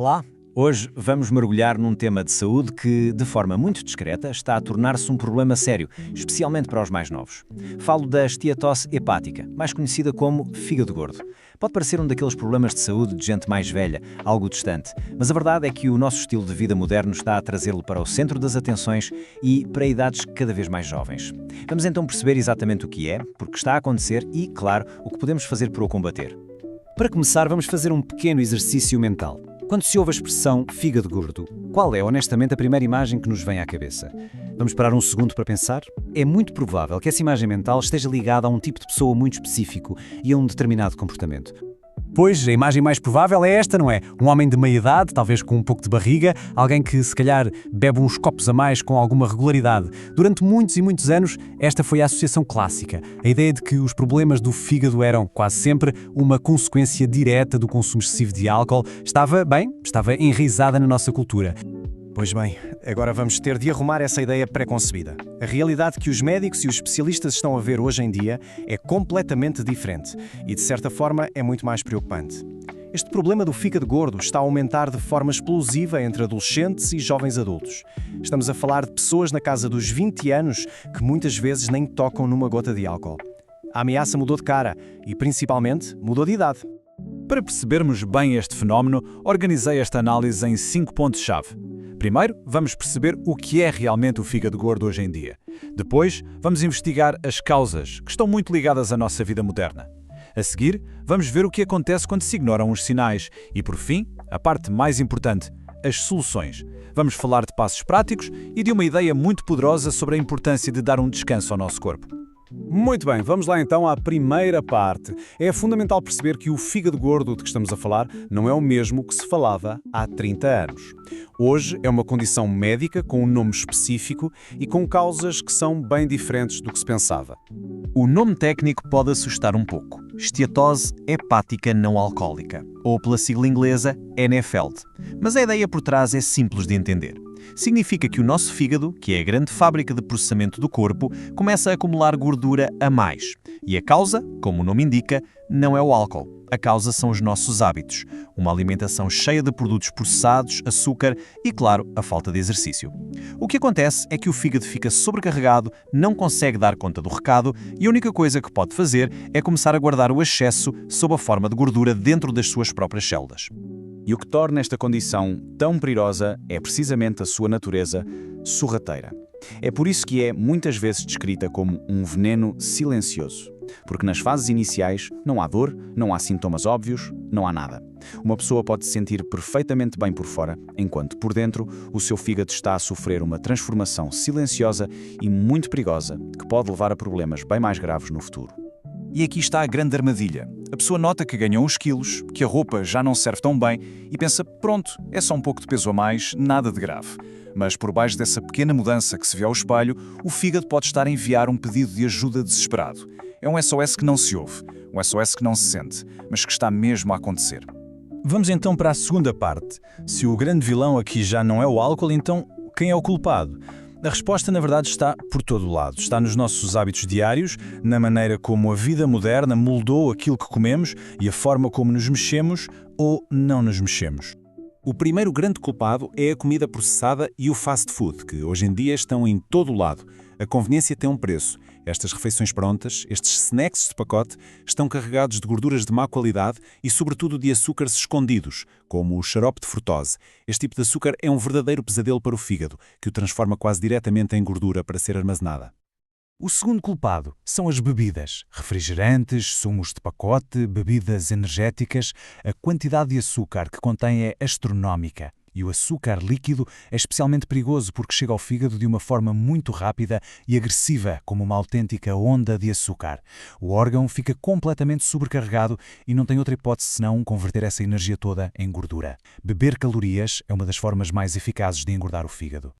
Olá! Hoje vamos mergulhar num tema de saúde que, de forma muito discreta, está a tornar-se um problema sério, especialmente para os mais novos. Falo da esteatose hepática, mais conhecida como fígado gordo. Pode parecer um daqueles problemas de saúde de gente mais velha, algo distante, mas a verdade é que o nosso estilo de vida moderno está a trazê-lo para o centro das atenções e para idades cada vez mais jovens. Vamos então perceber exatamente o que é, porque está a acontecer e, claro, o que podemos fazer para o combater. Para começar, vamos fazer um pequeno exercício mental. Quando se ouve a expressão fígado gordo, qual é honestamente a primeira imagem que nos vem à cabeça? Vamos parar um segundo para pensar? É muito provável que essa imagem mental esteja ligada a um tipo de pessoa muito específico e a um determinado comportamento. Pois, a imagem mais provável é esta, não é? Um homem de meia idade, talvez com um pouco de barriga, alguém que se calhar bebe uns copos a mais com alguma regularidade. Durante muitos e muitos anos, esta foi a associação clássica. A ideia de que os problemas do fígado eram, quase sempre, uma consequência direta do consumo excessivo de álcool estava enraizada na nossa cultura. Pois bem, agora vamos ter de arrumar essa ideia pré-concebida. A realidade que os médicos e os especialistas estão a ver hoje em dia é completamente diferente e, de certa forma, é muito mais preocupante. Este problema do fígado gordo está a aumentar de forma explosiva entre adolescentes e jovens adultos. Estamos a falar de pessoas na casa dos 20 anos que muitas vezes nem tocam numa gota de álcool. A ameaça mudou de cara e, principalmente, mudou de idade. Para percebermos bem este fenómeno, organizei esta análise em 5 pontos-chave. Primeiro, vamos perceber o que é realmente o fígado gordo hoje em dia. Depois, vamos investigar as causas, que estão muito ligadas à nossa vida moderna. A seguir, vamos ver o que acontece quando se ignoram os sinais. E, por fim, a parte mais importante, as soluções. Vamos falar de passos práticos e de uma ideia muito poderosa sobre a importância de dar um descanso ao nosso corpo. Muito bem, vamos lá então à primeira parte. É fundamental perceber que o fígado gordo de que estamos a falar não é o mesmo que se falava há 30 anos. Hoje é uma condição médica com um nome específico e com causas que são bem diferentes do que se pensava. O nome técnico pode assustar um pouco. Esteatose hepática não alcoólica, ou pela sigla inglesa NFLD. Mas a ideia por trás é simples de entender. Significa que o nosso fígado, que é a grande fábrica de processamento do corpo, começa a acumular gordura a mais. E a causa, como o nome indica, não é o álcool. A causa são os nossos hábitos. Uma alimentação cheia de produtos processados, açúcar e, claro, a falta de exercício. O que acontece é que o fígado fica sobrecarregado, não consegue dar conta do recado e a única coisa que pode fazer é começar a guardar o excesso sob a forma de gordura dentro das suas próprias células. E o que torna esta condição tão perigosa é precisamente a sua natureza sorrateira. É por isso que é muitas vezes descrita como um veneno silencioso. Porque nas fases iniciais não há dor, não há sintomas óbvios, não há nada. Uma pessoa pode se sentir perfeitamente bem por fora, enquanto por dentro o seu fígado está a sofrer uma transformação silenciosa e muito perigosa que pode levar a problemas bem mais graves no futuro. E aqui está a grande armadilha. A pessoa nota que ganhou uns quilos, que a roupa já não serve tão bem e pensa, pronto, é só um pouco de peso a mais, nada de grave. Mas por baixo dessa pequena mudança que se vê ao espelho, o fígado pode estar a enviar um pedido de ajuda desesperado. É um SOS que não se ouve, um SOS que não se sente, mas que está mesmo a acontecer. Vamos então para a segunda parte. Se o grande vilão aqui já não é o álcool, então quem é o culpado? A resposta, na verdade, está por todo o lado. Está nos nossos hábitos diários, na maneira como a vida moderna moldou aquilo que comemos e a forma como nos mexemos ou não nos mexemos. O primeiro grande culpado é a comida processada e o fast food, que hoje em dia estão em todo o lado. A conveniência tem um preço. Estas refeições prontas, estes snacks de pacote, estão carregados de gorduras de má qualidade e, sobretudo, de açúcares escondidos, como o xarope de frutose. Este tipo de açúcar é um verdadeiro pesadelo para o fígado, que o transforma quase diretamente em gordura para ser armazenada. O segundo culpado são as bebidas. Refrigerantes, sumos de pacote, bebidas energéticas. A quantidade de açúcar que contém é astronómica. E o açúcar líquido é especialmente perigoso porque chega ao fígado de uma forma muito rápida e agressiva, como uma autêntica onda de açúcar. O órgão fica completamente sobrecarregado e não tem outra hipótese senão converter essa energia toda em gordura. Beber calorias é uma das formas mais eficazes de engordar o fígado.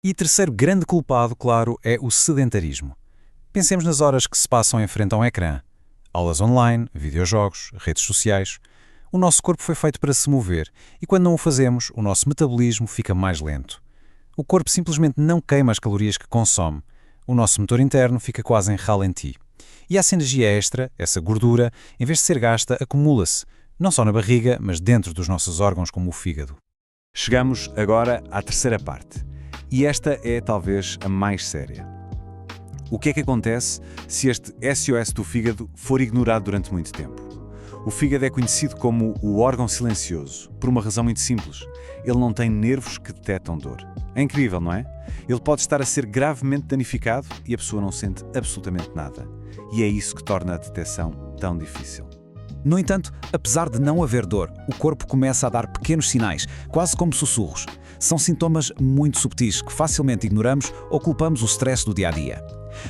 E terceiro grande culpado, claro, é o sedentarismo. Pensemos nas horas que se passam em frente a um ecrã. Aulas online, videojogos, redes sociais. O nosso corpo foi feito para se mover e quando não o fazemos, o nosso metabolismo fica mais lento. O corpo simplesmente não queima as calorias que consome. O nosso motor interno fica quase em ralenti. E essa energia extra, essa gordura, em vez de ser gasta, acumula-se. não só na barriga, mas dentro dos nossos órgãos como o fígado. Chegamos agora à terceira parte, e esta é talvez a mais séria. O que é que acontece se este SOS do fígado for ignorado durante muito tempo? O fígado é conhecido como o órgão silencioso, por uma razão muito simples. Ele não tem nervos que detectam dor. É incrível, não é? Ele pode estar a ser gravemente danificado e a pessoa não sente absolutamente nada. E é isso que torna a detecção tão difícil. No entanto, apesar de não haver dor, o corpo começa a dar pequenos sinais, quase como sussurros. São sintomas muito subtis que facilmente ignoramos ou culpamos o stress do dia-a-dia.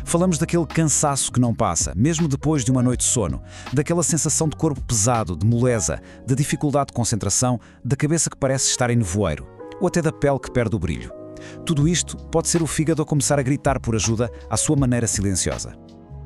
Falamos daquele cansaço que não passa, mesmo depois de uma noite de sono, daquela sensação de corpo pesado, de moleza, de dificuldade de concentração, da cabeça que parece estar em nevoeiro, ou até da pele que perde o brilho. Tudo isto pode ser o fígado a começar a gritar por ajuda à sua maneira silenciosa.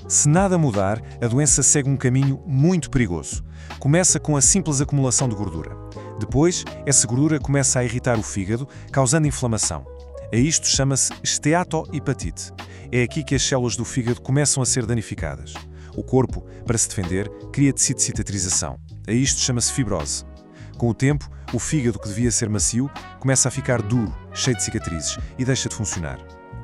Se nada mudar, a doença segue um caminho muito perigoso. Começa com a simples acumulação de gordura. Depois, essa gordura começa a irritar o fígado, causando inflamação. A isto chama-se esteatohepatite. É aqui que as células do fígado começam a ser danificadas. O corpo, para se defender, cria tecido de cicatrização. A isto chama-se fibrose. Com o tempo, o fígado, que devia ser macio, começa a ficar duro, cheio de cicatrizes e deixa de funcionar.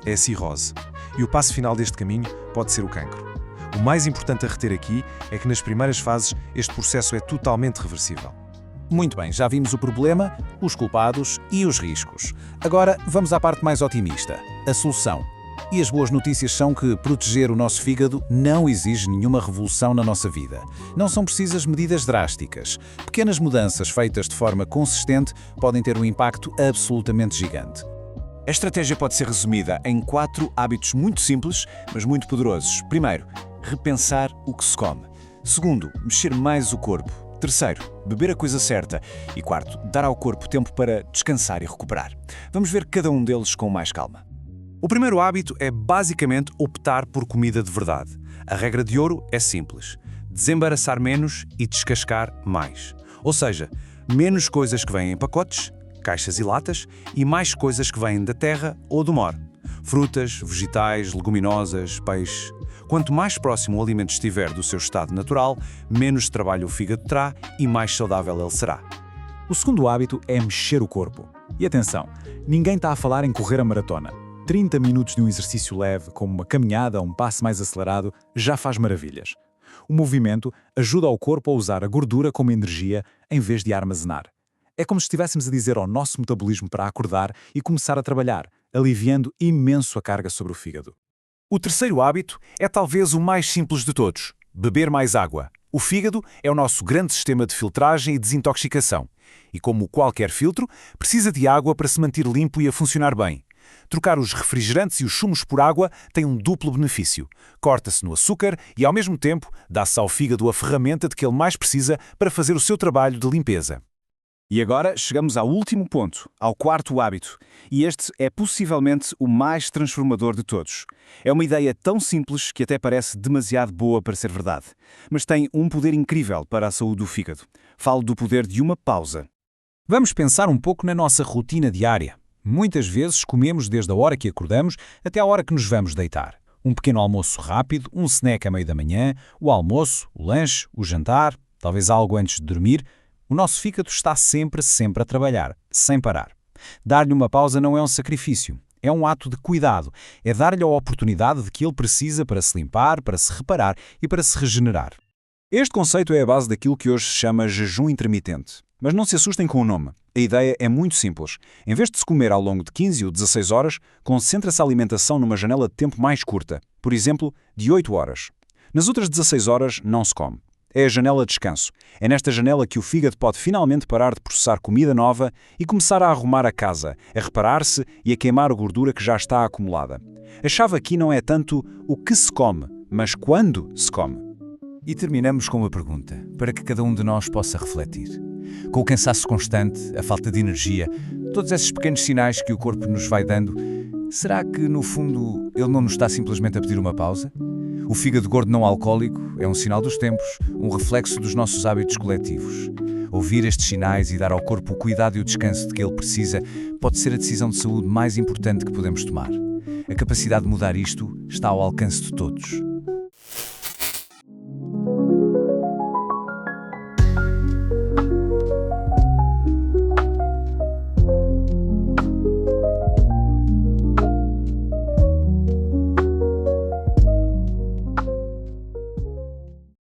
É a cirrose. E o passo final deste caminho pode ser o cancro. O mais importante a reter aqui é que nas primeiras fases este processo é totalmente reversível. Muito bem, já vimos o problema, os culpados e os riscos. Agora vamos à parte mais otimista, a solução. E as boas notícias são que proteger o nosso fígado não exige nenhuma revolução na nossa vida. Não são precisas medidas drásticas. Pequenas mudanças feitas de forma consistente podem ter um impacto absolutamente gigante. A estratégia pode ser resumida em 4 hábitos muito simples, mas muito poderosos. Primeiro, repensar o que se come. Segundo, mexer mais o corpo. Terceiro, beber a coisa certa. E quarto, dar ao corpo tempo para descansar e recuperar. Vamos ver cada um deles com mais calma. O primeiro hábito é basicamente optar por comida de verdade. A regra de ouro é simples: desembaraçar menos e descascar mais. Ou seja, menos coisas que vêm em pacotes, caixas e latas, e mais coisas que vêm da terra ou do mar. Frutas, vegetais, leguminosas, peixe. Quanto mais próximo o alimento estiver do seu estado natural, menos trabalho o fígado terá e mais saudável ele será. O segundo hábito é mexer o corpo. E atenção, ninguém está a falar em correr a maratona. 30 minutos de um exercício leve, como uma caminhada ou um passo mais acelerado, já faz maravilhas. O movimento ajuda ao corpo a usar a gordura como energia em vez de a armazenar. É como se estivéssemos a dizer ao nosso metabolismo para acordar e começar a trabalhar, aliviando imenso a carga sobre o fígado. O terceiro hábito é talvez o mais simples de todos: beber mais água. O fígado é o nosso grande sistema de filtragem e desintoxicação. E como qualquer filtro, precisa de água para se manter limpo e a funcionar bem. Trocar os refrigerantes e os sumos por água tem um duplo benefício. Corta-se no açúcar e, ao mesmo tempo, dá-se ao fígado a ferramenta de que ele mais precisa para fazer o seu trabalho de limpeza. E agora chegamos ao último ponto, ao quarto hábito. E este é possivelmente o mais transformador de todos. É uma ideia tão simples que até parece demasiado boa para ser verdade. Mas tem um poder incrível para a saúde do fígado. Falo do poder de uma pausa. Vamos pensar um pouco na nossa rotina diária. Muitas vezes comemos desde a hora que acordamos até a hora que nos vamos deitar. Um pequeno almoço rápido, um snack à meio da manhã, o almoço, o lanche, o jantar, talvez algo antes de dormir. O nosso fígado está sempre a trabalhar, sem parar. Dar-lhe uma pausa não é um sacrifício, é um ato de cuidado. É dar-lhe a oportunidade de que ele precisa para se limpar, para se reparar e para se regenerar. Este conceito é a base daquilo que hoje se chama jejum intermitente. Mas não se assustem com o nome. A ideia é muito simples. Em vez de se comer ao longo de 15 ou 16 horas, concentra-se a alimentação numa janela de tempo mais curta, por exemplo, de 8 horas. Nas outras 16 horas não se come. É a janela de descanso. É nesta janela que o fígado pode finalmente parar de processar comida nova e começar a arrumar a casa, a reparar-se e a queimar a gordura que já está acumulada. A chave aqui não é tanto o que se come, mas quando se come. E terminamos com uma pergunta, para que cada um de nós possa refletir. Com o cansaço constante, a falta de energia, todos esses pequenos sinais que o corpo nos vai dando, será que, no fundo, ele não nos está simplesmente a pedir uma pausa? O fígado gordo não alcoólico é um sinal dos tempos, um reflexo dos nossos hábitos coletivos. Ouvir estes sinais e dar ao corpo o cuidado e o descanso de que ele precisa pode ser a decisão de saúde mais importante que podemos tomar. A capacidade de mudar isto está ao alcance de todos.